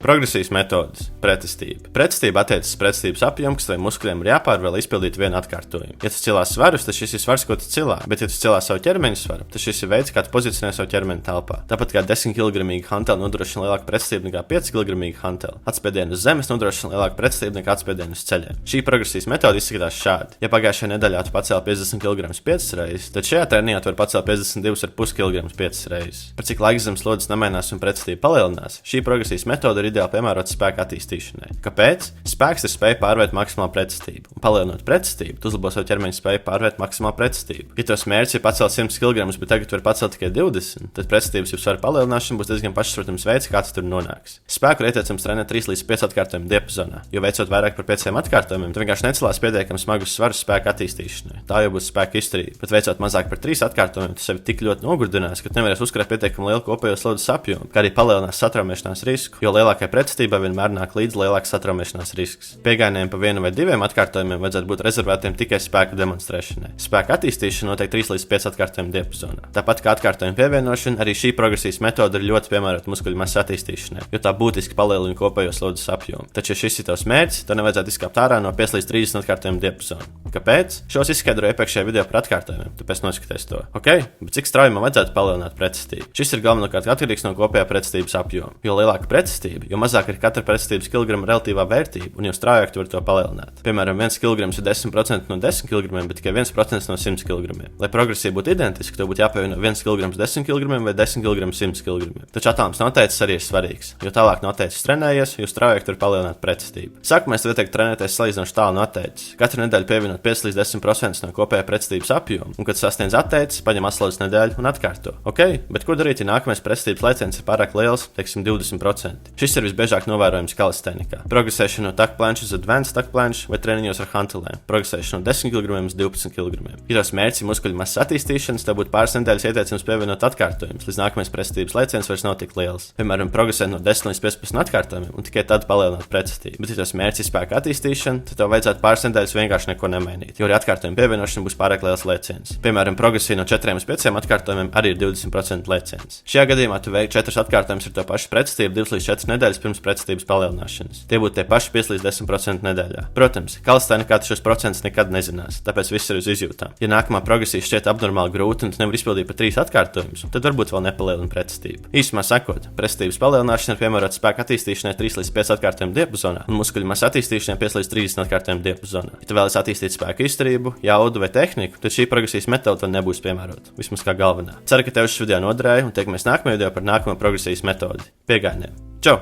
Progresijas metodes. Pretestība. Pretestība attiecas uz pretestības apjomu, kas taviem muskuļiem ir jāpārvēl izpildīt vienu atkārtojumu. Ja tu cilā svarus, tad šis ir svars, ko tu cilā, bet ja tu cilā savu ķermeņa svaru, tad šis ir veids, kā tu pozicionē savu ķermeni telpā. Tāpat kā 10 kg hanteli nodrošina lielāku pretestību nekā 5 kg hanteli. Atspiedienu uz zemes nodrošina lielāku pretestību nekā atspiedienu uz ceļiem. Šī progresijas metode izskatās šādi. Ja pagājušajā nedēļā tu pacēli 50 kg 5 reizes, tad šajā treniņā tu vari pacelt 52,5 kg 5 reizes. Par cik laiks zem slodzes nemainās un pretestība palielinās, šī progresijas metode ir ideāli piemērota spēka attīstīšanai. Kāpēc? Spēks ir spēja pārvērt maksimālu pretestību. Un palielinot pretestību, tu uzlabo savu ķermeņa spēju pārvērt maksimālu pretestību. Ja tavs mērķis ir pacelt 100 kg, bet tagad var pacelt tikai 20, tad pretestības jau svara palielināšana būs diezgan pašsaprotams veids, kā tu tur nonāks. Spēku ir ieteicams trenēt 3 līdz 5 atkārtojumu diapazonā, jo veicot vairāk par 5 atkārtojumiem, tu vienkārši necelās pietiekami smagus svarus spēka attīstīšanai. Tā jau būs spēka izturība. Bet veicot mazāk par 3 atkārtojumiem, tu sevi tik ļoti nogurdinās, ka tu nevarēsi uzkrāt pietiekami lielu kopējo slodzes apjomu, kā arī palielinās satraumēšanās risku, jo lielākai pretestībai vienmēr nāk līdz lielāks satraumēšanās risks. Piegājieniem pa 1 vai 2 atkārtojumiem vajadzētu būt rezervētiem tikai spēku demonstrēšanai. Spēka attīstīšana notiek 3 līdz 5 atkārtojumu diapazonā. Tāpat kā atkārtojumu pievienošana, arī šī progresijas metode ir ļoti piemērota muskuļu masas attīstīšanai, jo tā būtiski palielina kopējo slodzes apjomu. Taču, ja šis ir tavs mērķis, tad nevajadzētu izkāpt ārā no 5 līdz 30 atkārtojumu diapazona. Kāpēc? Šos izskaidroju iepriekšējā video par atkārtojumiem, tāpēc noskaties to. Ok, bet cik strauji man vajadzētu palielināt pretestību? Šis ir galvenokārt atkarīgs no kopējā pretestības apjoma. Jo lielāka pretestība, jo mazāk ir katra pretestības kilograma relatīvā vērtība, un jo straujāk tu vari to palielināt. Piemēram, 1 kg ir 10% no 10 kg, bet tikai 1% no 100 kg. Lai progresija būtu identiska, tev būtu jāpievieno 1 kg 10 kg vai 10 kg 100 kg. Taču atāms noteicis arī ir svarīgs. Jo tālāk noteicis trenējies, jo straujāk tu vari palielināt pretestību. Sākumā es tev ieteiktu trenēties salīdzinoši tālu no atteicis. Katru nedēļu pievienot 5 līdz 10% no kopējā pretestības apjoma, un kad sasniedz atteicis, paņem aslodzes nedēļu un atkārto. Ok, bet ko darīt, ja nākamais pretestības lēciens ir pārāk liels, teiksim 20%? Šis ir visbiežāk novērojams kalistēnikā. Progresēšana no tuck planche uz advanced tuck planche vai treniņos ar hantelēm. Progresēšana no 10 kg uz 12 kg. Ja tavs mērķis ir muskuļu masas attīstīšanas, tad būtu pāris nedēļas ieteicams pievienot atkārtojumus, līdz nākamais pretestības lēciens vairs nav tik liels. Piemēram, progresēt no 10 līdz 15 atkārtojumiem un tikai tad palielināt pretestību. Bet, ja tavs mērķis ir spēka attīstīšana, tad tev vajadzētu pāris nedēļas vienkārši neko nemainīt, jo arī atkārtojumu pievienošana būs pārāk liels lēciens. Piemēram, progresija no 4 līdz 5 atkārtojumiem arī ir 20% lēciens. Šajā gadījumā tu veik 4 atkārtojumus ar to pašu pretestību 2 līdz 4 nedēļas pirms pretestības palielināšanas. Tie būtu tie paši 5 līdz 10% nedēļā. Protams, kalistēnikā tu šos procentus nekad nezinās, tāpēc viss ir uz izjūtām. Ja nākamā progresija šķiet abnormāli grūta un tu nevari izpildīt pat 3 atkārtojumus, tad varbūt vēl nepalielina pretestību. Īsumā sakot, pretestības palielināšana ir piemērota spēka attīstīšanai 3 līdz 5 atkārtojumu diapazonā un muskuļu masas attīstīšanai 5 līdz 30 atkārtojumu diapazonā. Ja tu vēlies attīstīt spēku izturību, jaudu vai tehniku, tad šī progresijas metode tad nebūs piemērota, vismaz kā galvenā. Ceru, ka tev šis video noderēja un tiekamies nākamajā video par nākamo progresijas metodi. Piegājieniem. Čau!